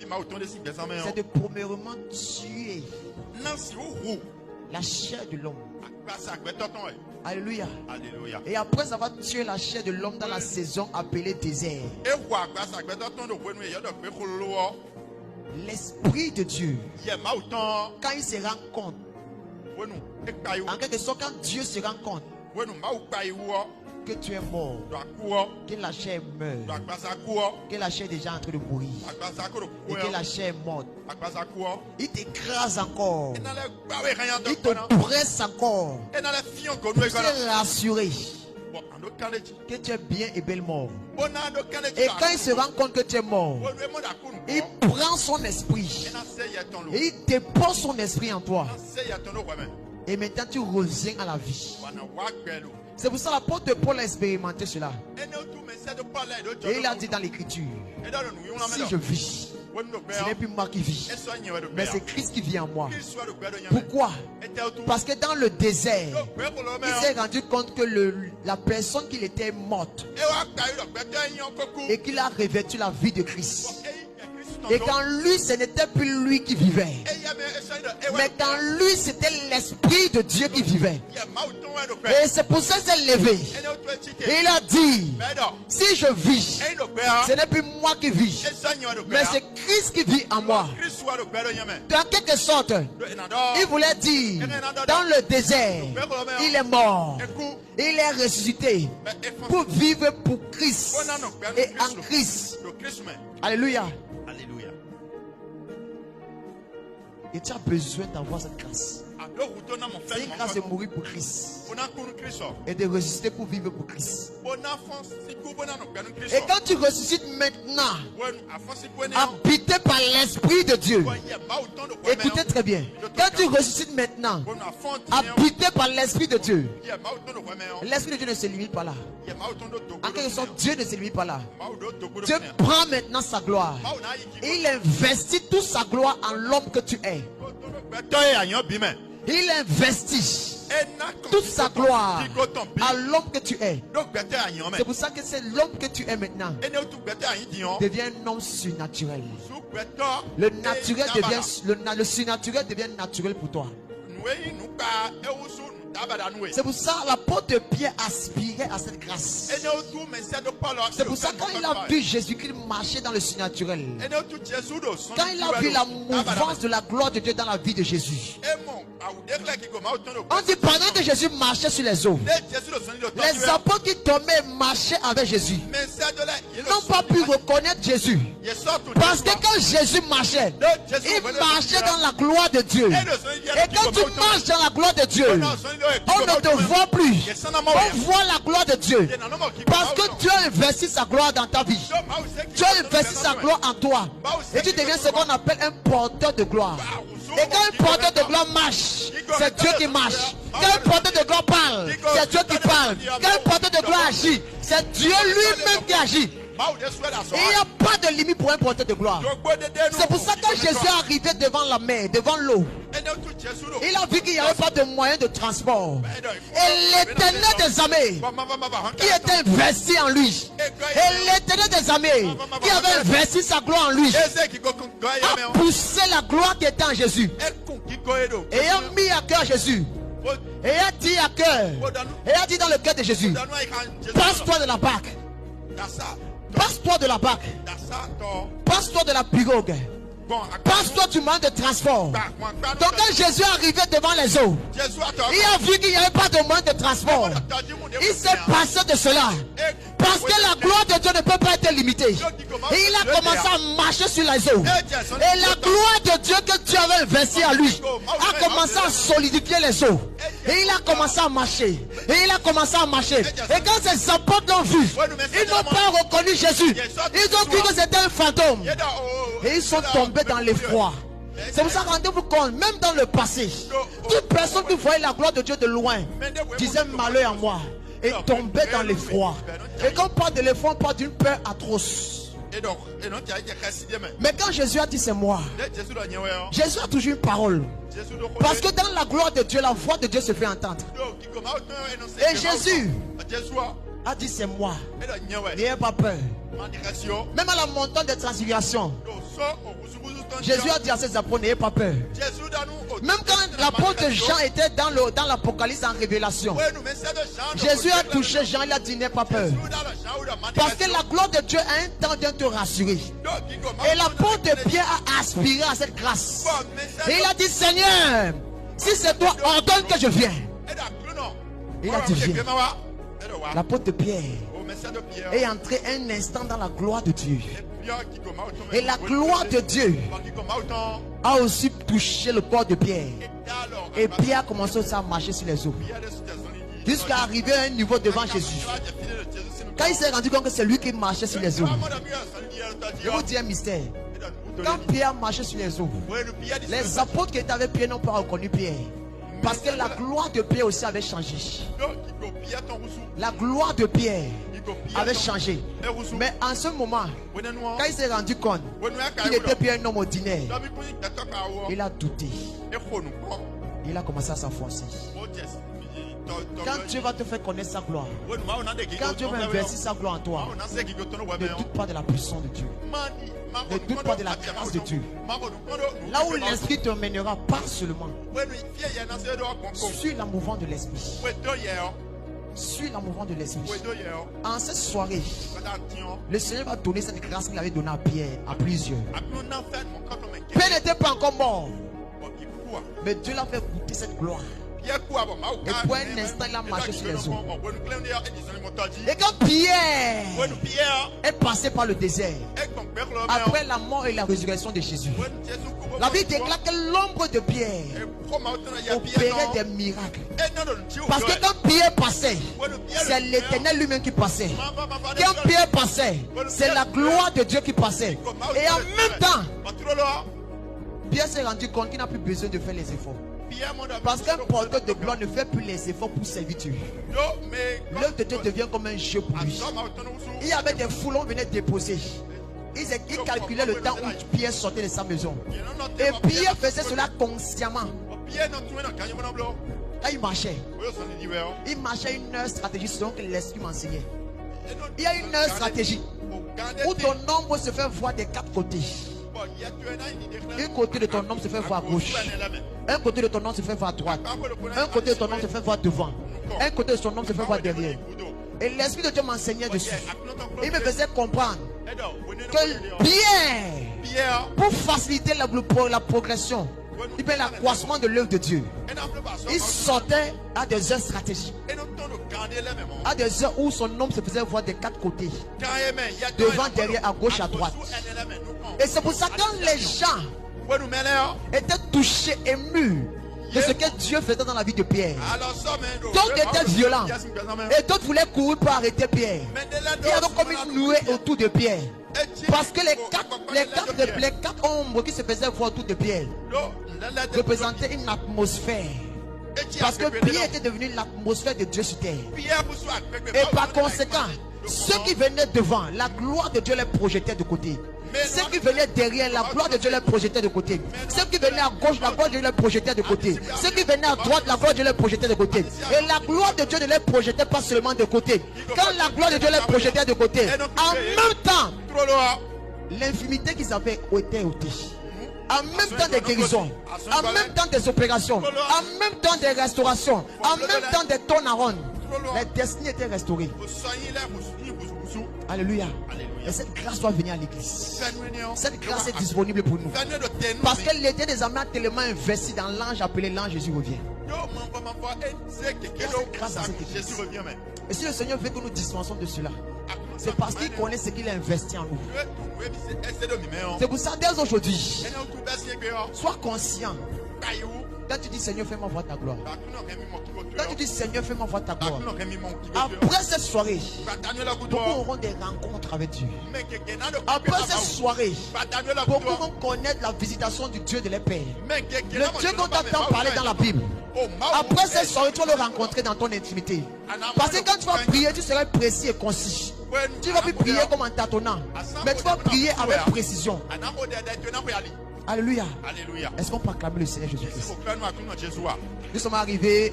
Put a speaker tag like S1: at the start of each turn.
S1: c'est de premièrement tuer la chair de l'homme. Alléluia.
S2: Alléluia.
S1: Et après avoir tué la chair de l'homme dans la saison appelée désert, l'Esprit de Dieu, quand il se rend compte, en quelque sorte, quand Dieu se rend compte que tu es mort, que la chair meurt, que la chair est déjà en train de mourir et que la chair est morte, il t'écrase encore, il te presse encore pour te rassurer que tu es bien et belle mort. Et quand il se rend compte que tu es mort, il prend son esprit et il dépose son esprit en toi. Et maintenant tu reviens à la vie. C'est pour ça que l'apôtre Paul a expérimenté cela. Et il a dit dans l'écriture, si je vis, ce n'est plus moi qui vis, mais c'est Christ qui vit en moi. Pourquoi? Parce que dans le désert, il s'est rendu compte que la personne qu'il était morte et qu'il a revêtu la vie de Christ. Et quand lui, ce n'était plus lui qui vivait, mais quand lui, c'était l'Esprit de Dieu qui vivait. Et c'est pour ça qu'il s'est levé. Et il a dit, si je vis, ce n'est plus moi qui vis, mais c'est Christ qui vit en moi. En quelque sorte, il voulait dire, dans le désert, il est mort, il est ressuscité pour vivre pour Christ et en Christ. Alléluia.
S2: Alléluia.
S1: Et tu as besoin d'avoir cette grâce. C'est une grâce de mourir pour Christ et de ressusciter pour vivre pour Christ. Et quand tu ressuscites maintenant, habité par l'Esprit de Dieu, écoutez très bien, quand tu ressuscites maintenant, habité par l'Esprit de Dieu, l'Esprit de Dieu ne se limite pas là. En quelque sorte, Dieu ne se limite pas là. Dieu prend maintenant sa gloire et il investit toute sa gloire en l'homme que tu es. Il investit toute sa gloire à l'homme que tu es. C'est pour ça que c'est l'homme que tu es maintenant devient un homme surnaturel. Le naturel devient le surnaturel devient naturel pour toi. C'est pour ça que l'apôtre Pierre aspirait à cette grâce. C'est pour ça que quand il a vu Jésus-Christ marcher dans le surnaturel, quand il a vu la mouvance de la gloire de Dieu dans la vie de Jésus, on dit pendant que Jésus marchait sur les eaux, les apôtres qui tombaient marchaient avec Jésus n'ont pas pu reconnaître Jésus. Parce que quand Jésus marchait, il marchait dans la gloire de Dieu. Et quand tu marches dans la gloire de Dieu, on ne te voit plus. On voit la gloire de Dieu. Parce que Dieu a investi sa gloire dans ta vie. Dieu a investi sa gloire en toi. Et tu deviens ce qu'on appelle un porteur de gloire. Et quand un porteur de gloire marche, c'est Dieu qui marche. Quand un porteur de gloire parle, c'est Dieu qui parle. Quand un porteur de gloire agit, c'est Dieu lui-même qui agit. Et il n'y a pas de limite pour un porteur de gloire. C'est pour ça que quand Jésus est arrivé devant la mer, devant l'eau, il a vu qu'il n'y avait pas de moyen de transport. Et l'Éternel des armées qui était investi en lui, et l'Éternel des armées qui avait investi sa gloire en lui, a poussé la gloire qui était en Jésus et a mis à cœur Jésus. Et a dit à cœur, et a dit dans le cœur de Jésus, passe-toi de la barque. Passe-toi de la barque. Passe-toi de la pirogue. Passe-toi du moyen de transport. Donc quand Jésus est arrivé devant les eaux, il a vu qu'il n'y avait pas de moyen de transport. Il s'est passé de cela. Parce que la gloire de Dieu ne peut pas être limitée. Et il a commencé à marcher sur les eaux. Et la gloire de Dieu que Dieu avait investi en lui a commencé à solidifier les eaux. Et il a commencé à marcher. Et il a commencé à marcher. Et quand ses apôtres l'ont vu, ils n'ont pas reconnu Jésus. Ils ont vu que c'était un fantôme. Et ils sont tombés dans l'effroi. C'est pour ça que rendez-vous compte, même dans le passé, toute personne qui voyait la gloire de Dieu de loin disait malheur à moi. Et tombait dans l'effroi. Et quand on parle de l'effroi, on parle d'une peur atroce. Mais quand Jésus a dit c'est moi, Jésus a toujours une parole. Parce que dans la gloire de Dieu, la voix de Dieu se fait entendre. Et Jésus a dit c'est moi. N'ayez pas peur. Même à la montagne de transfiguration, Jésus a dit à ses apôtres, n'ayez pas peur. Même quand l'apôtre Jean était dans l'Apocalypse en révélation, Jésus a touché Jean, il a dit n'ayez pas peur. Parce que la gloire de Dieu a un temps de te rassurer. Et l'apôtre Pierre a aspiré à cette grâce. Et il a dit, Seigneur, si c'est toi, ordonne que je vienne. Il a dit, viens. L'apôtre Pierre est entré un instant dans la gloire de Dieu. Et la gloire de Dieu a aussi touché le corps de Pierre. Et Pierre a commencé à marcher sur les eaux. Jusqu'à arriver à un niveau devant Jésus. Quand il s'est rendu compte que c'est lui qui marchait sur les eaux, je vous dis un mystère. Quand Pierre marchait sur les eaux, les apôtres qui étaient avec Pierre n'ont pas reconnu Pierre. Parce que la gloire de Pierre aussi avait changé. La gloire de Pierre avait changé. Mais en ce moment, quand il s'est rendu compte qu'il n'était plus un homme ordinaire, il a douté. Il a commencé à s'enfoncer. Quand Dieu va te faire connaître sa gloire, quand Dieu va investir sa gloire en toi, ne doute pas de la puissance de Dieu. Ne doute pas de la grâce de Dieu. Là où l'esprit te mènera, pas seulement. Suis la mouvement de l'esprit. Suis la mouvement de l'esprit. En cette soirée, le Seigneur va donner cette grâce qu'il avait donnée à Pierre, à plusieurs. Pierre n'était pas encore mort, mais Dieu l'a fait goûter cette gloire. Et pour un instant, il a marché sur les eaux. Et quand Pierre est passé par le désert, après la mort et la résurrection de Jésus, la Bible déclare que l'ombre de Pierre opérait des miracles. Parce que quand Pierre passait, c'est l'Éternel lui-même qui passait. Quand Pierre passait, c'est la gloire de Dieu qui passait. Et en même temps, Pierre s'est rendu compte qu'il n'a plus besoin de faire les efforts. Parce qu'un porteur de gloire ne fait plus les efforts pour servir Dieu. L'œuvre de Dieu devient comme un jeu pour lui. Il y avait des foulons qui venaient déposer. Ils calculaient le temps où Pierre sortait de sa maison. Et Pierre faisait cela consciemment. Là, il marchait une stratégie selon que l'esprit m'enseignait. Il y a une stratégie où ton ombre se fait voir des quatre côtés. Un côté de ton homme se fait voir à gauche. Un côté de ton homme se fait voir à droite. Un côté de ton homme se fait voir devant. Un côté de son homme se fait voir derrière. Et l'Esprit de Dieu m'enseignait dessus. Il me faisait comprendre que Pierre, pour faciliter la progression, l'accroissement de l'œuvre de Dieu, il sortait à des heures stratégiques, à des heures où son homme se faisait voir des quatre côtés, devant, derrière, à gauche, à droite. Et c'est pour ça que quand les gens étaient touchés, émus de ce que Dieu faisait dans la vie de Pierre, d'autres étaient violents et d'autres voulaient courir pour arrêter Pierre. Il y avait comme une nuée autour de Pierre. Parce que les quatre ombres qui se faisaient voir autour de Pierre représentaient une atmosphère. Parce que Pierre était devenu l'atmosphère de Dieu sur terre. Et par conséquent, ceux qui venaient devant, la gloire de Dieu les projetait de côté. Ceux qui venaient derrière, la gloire de Dieu les projetait de côté. Ceux qui venaient à gauche, la gloire de Dieu les projetait de côté. Ceux qui venaient à droite, la gloire de Dieu les projetait de côté. Et la gloire de Dieu ne les projetait pas seulement de côté. Quand la gloire de Dieu les projetait de côté, en même temps, l'infimité qu'ils avaient était ôtée. En même temps des guérisons, en même temps des opérations, en même temps des restaurations, en même temps des turnarounds, les destinées étaient restaurées. Alléluia. Et cette grâce doit venir à l'église. Cette grâce est disponible pour nous. Parce que l'été des âmes a tellement investi dans l'ange appelé l'ange Jésus revient. Grâce à cette église. Et si le Seigneur veut que nous dispensions de cela, c'est parce qu'il connaît ce qu'il a investi en nous. C'est pour ça dès aujourd'hui, sois conscient. Quand tu dis Seigneur, fais-moi voir ta gloire. Quand tu dis Seigneur, fais-moi voir ta gloire. Après cette soirée, beaucoup auront des rencontres avec Dieu. Après cette soirée, beaucoup vont connaître la visitation du Dieu de leur père. Le Dieu dont tu entends parler dans la Bible. Après cette soirée, tu vas le rencontrer dans ton intimité. Parce que quand tu vas prier, tu seras précis et concis. Tu ne vas plus prier comme en tâtonnant, mais tu vas prier avec précision. Alléluia. Est-ce qu'on peut acclamer le Seigneur Jésus-Christ? Nous sommes arrivés